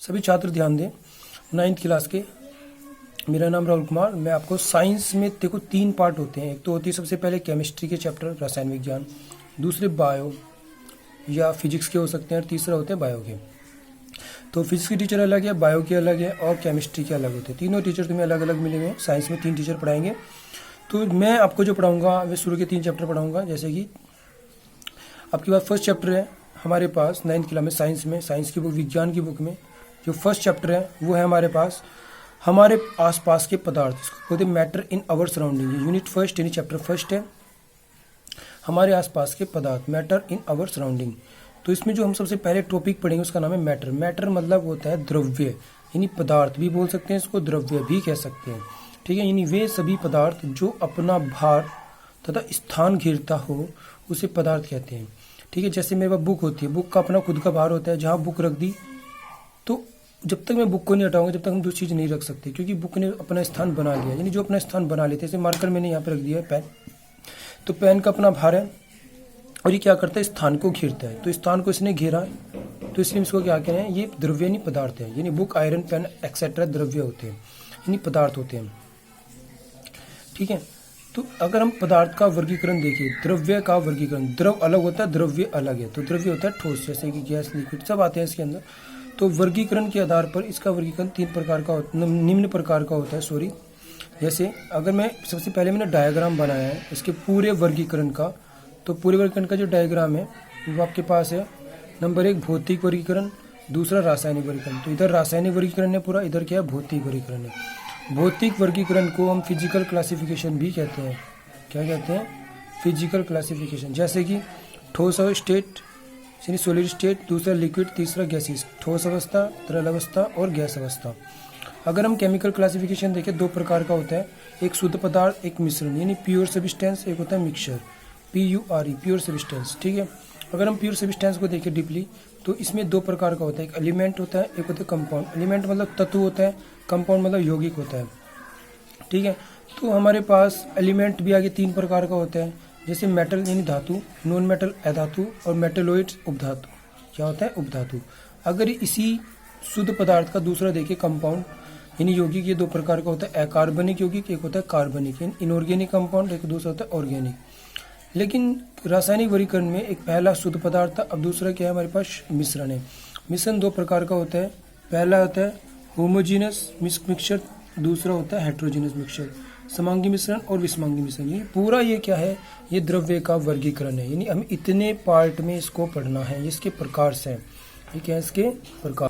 सभी छात्र ध्यान दें, 9th क्लास के। मेरा नाम राहुल कुमार। मैं आपको साइंस में देखो 3 पार्ट होते हैं। एक तो होती है सबसे पहले केमिस्ट्री के चैप्टर, रसायन विज्ञान, दूसरे बायो या फिजिक्स के हो सकते हैं, और तीसरा होते हैं बायो के। तो फिजिक्स की टीचर अलग है, बायो के अलग है, और केमिस्ट्री के अलग होते हैं। तीनों टीचर तुम्हें अलग अलग मिले हुए हैं। साइंस में 3 टीचर पढ़ाएंगे। तो मैं आपको जो पढ़ाऊंगा मैं शुरू के 3 चैप्टर पढ़ाऊंगा। जैसे कि आपके पास फर्स्ट चैप्टर है हमारे पास 9th क्लास में, साइंस की बुक, विज्ञान की बुक में जो फर्स्ट चैप्टर है वो है हमारे पास हमारे आसपास के पदार्थ, इसको बोलते हैं matter in our surrounding. Unit first यानी चैप्टर फर्स्ट है हमारे आसपास के पदार्थ, मैटर इन आवर सराउंडिंग। तो इसमें जो हम सबसे पहले टॉपिक पढ़ेंगे उसका नाम है मैटर। मैटर मतलब होता है द्रव्य, यानी पदार्थ भी बोल सकते हैं, इसको द्रव्य भी कह सकते हैं। ठीक है, यानी वे सभी पदार्थ जो अपना भार तथा स्थान घेरता हो उसे पदार्थ कहते हैं। ठीक है, जैसे मेरे पास बुक होती है, बुक का अपना खुद का भार होता है। जहाँ बुक रख दी तो जब तक मैं बुक को नहीं हटाऊंगा जब तक हम दूसरी चीज़ नहीं रख सकते, क्योंकि बुक ने अपना स्थान बना लिया। यानी जो अपना स्थान बना लेते हैं, जैसे मार्कर मैंने यहाँ पे रख दिया है पेन, तो पेन का अपना भार है और ये क्या करता है, स्थान को घेरता है। तो स्थान को इसने घेरा, तो इसलिए इसको क्या कह रहे हैं, ये द्रव्य यानी पदार्थ है। यानी बुक, आयरन, पेन एक्सेट्रा द्रव्य होते हैं, यानी पदार्थ होते हैं। ठीक है, तो अगर हम पदार्थ का वर्गीकरण देखिए, द्रव्य का वर्गीकरण, द्रव अलग होता है, द्रव्य अलग है। तो द्रव्य होता है ठोस, जैसे कि गैस, लिक्विड, सब आते हैं इसके अंदर। तो वर्गीकरण के आधार पर इसका वर्गीकरण 3 प्रकार का निम्न प्रकार का होता है। जैसे अगर मैं सबसे पहले मैंने डायग्राम बनाया है इसके पूरे वर्गीकरण का, तो पूरे वर्गीकरण का जो डायग्राम है वो आपके पास है। नंबर 1 भौतिक वर्गीकरण, दूसरा रासायनिक वर्गीकरण। तो इधर रासायनिक वर्गीकरण है पूरा, इधर क्या है, भौतिक वर्गीकरण है। भौतिक वर्गीकरण को हम फिजिकल क्लासिफिकेशन भी कहते हैं। क्या कहते हैं, फिजिकल क्लासिफिकेशन। जैसे कि ठोस स्टेट यानी सॉलिड स्टेट, दूसरा लिक्विड, तीसरा गैसीज, ठोस अवस्था, तरल अवस्था और गैस अवस्था। अगर हम केमिकल क्लासिफिकेशन देखें 2 प्रकार का होता है, एक शुद्ध पदार्थ, एक मिश्रण यानी प्योर सब्सटेंस, एक होता है मिक्सचर, PURE, प्योर सब्सटेंस। ठीक है, अगर हम प्योर सब्सटेंस को देखें डीपली तो इसमें 2 प्रकार का होता है, एक एलिमेंट होता है, एक होता है कंपाउंड। एलिमेंट मतलब तत्व होता है, कंपाउंड मतलब यौगिक होता है। ठीक है, तो हमारे पास एलिमेंट भी आगे 3 प्रकार का होता है, जैसे मेटल यानी धातु, नॉन मेटल अधातु, और मेटलोइड्स उपधातु। क्या होता है, उपधातु। अगर इसी शुद्ध पदार्थ का दूसरा देखिए कंपाउंड यानी यौगिक, ये 2 प्रकार का होता है, अकार्बनिक यौगिक, एक होता है कार्बनिक, इनऑर्गेनिक कंपाउंड, एक दूसरा होता है ऑर्गेनिक। लेकिन रासायनिक वर्गीकरण में एक पहला शुद्ध पदार्थ था, अब दूसरा क्या है हमारे पास, मिश्रण है। मिश्रण 2 प्रकार का होता है, पहला होता है होमोजीनस मिक्सचर, दूसरा होता है हेट्रोजीनस मिक्सचर, समांगी मिश्रण और विषमांगी मिश्रण। ये पूरा ये क्या है, ये द्रव्य का वर्गीकरण है। यानी हम इतने पार्ट में इसको पढ़ना है, इसके प्रकार से। ये क्या है, इसके प्रकार।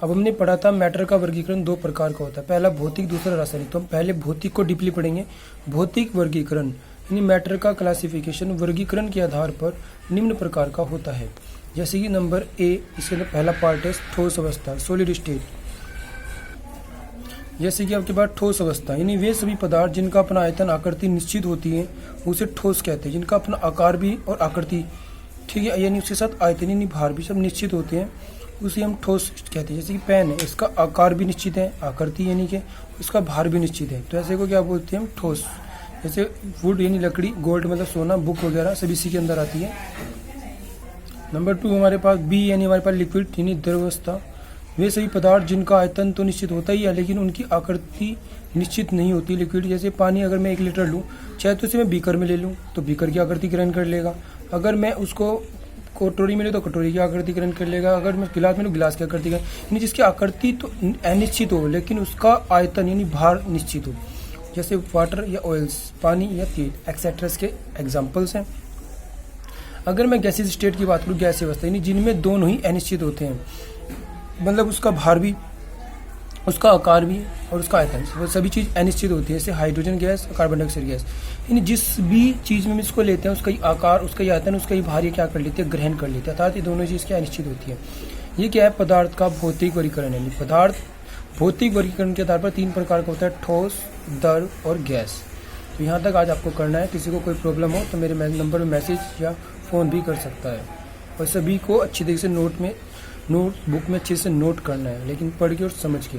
अब हमने पढ़ा था मैटर का वर्गीकरण 2 प्रकार का होता है, पहला भौतिक, दूसरा रासायनिक। तो हम पहले भौतिक को डीपली पढ़ेंगे। भौतिक वर्गीकरण यानी मैटर का क्लासिफिकेशन वर्गीकरण के आधार पर निम्न प्रकार का होता है। जैसे कि नंबर A, इसके अंदर पहला पार्ट है ठोस अवस्था, सॉलिड स्टेट। जैसे कि आपके पास ठोस अवस्था यानी वे सभी पदार्थ जिनका अपना आयतन, आकृति निश्चित होती है उसे ठोस कहते हैं। जिनका अपना आकार भी और आकृति, ठीक है, यानी उसके साथ आयतन यानी भार भी सब निश्चित होते हैं, उसे हम ठोस कहते हैं। जैसे कि पेन है, इसका आकार भी निश्चित है, आकृति यानी कि उसका भार भी निश्चित है, तो ऐसे को क्या बोलते हैं हम, ठोस। जैसे वुड यानी लकड़ी, गोल्ड मतलब सोना, बुक वगैरह सब इसी के अंदर आती है। नंबर 2 हमारे पास B यानी हमारे पास लिक्विड यानी द्रव अवस्था। वे सभी पदार्थ जिनका आयतन तो निश्चित होता ही है लेकिन उनकी आकृति निश्चित नहीं होती। लिक्विड जैसे पानी, अगर मैं 1 लीटर लूँ, चाहे तो उसे मैं बीकर में ले लूँ तो बीकर की आकृति ग्रहण कर लेगा। अगर मैं उसको कटोरी में ले तो कटोरी की आकृति ग्रहण कर लेगा। अगर मैं गिलास में लूँ, गिलास की आकृति ग्रहण, यानी जिसकी आकृति तो अनिश्चित हो लेकिन उसका आयतन यानी भार निश्चित हो। जैसे वाटर या ऑयल्स, पानी या तेल एक्सेट्रा के एग्जाम्पल्स हैं। अगर मैं गैसीय स्टेट की बात करूँ, गैस अवस्था यानी जिनमें दोनों ही अनिश्चित होते हैं, मतलब उसका भार भी, उसका आकार भी और उसका आयतन, वो सभी चीज़ अनिश्चित होती है। जैसे hydrogen gas, carbon dioxide gas, यानी जिस भी चीज़ में हम इसको लेते हैं उसका ही आकार, उसका ही आयतन, उसका ही भार ये क्या कर लेते हैं, ग्रहण कर लेते हैं। अर्थात ये दोनों चीज़ क्या अनिश्चित होती है। ये क्या है, पदार्थ का भौतिक वर्गीकरण है। पदार्थ भौतिक वर्गीकरण के आधार पर 3 प्रकार का होता है, ठोस, द्रव और गैस। तो यहाँ तक आज आपको करना है। किसी को कोई प्रॉब्लम हो तो मेरे नंबर में मैसेज या फ़ोन भी कर सकता है। और सभी को अच्छी तरीके से नोटबुक में अच्छे से नोट करना है, लेकिन पढ़ के और समझ के।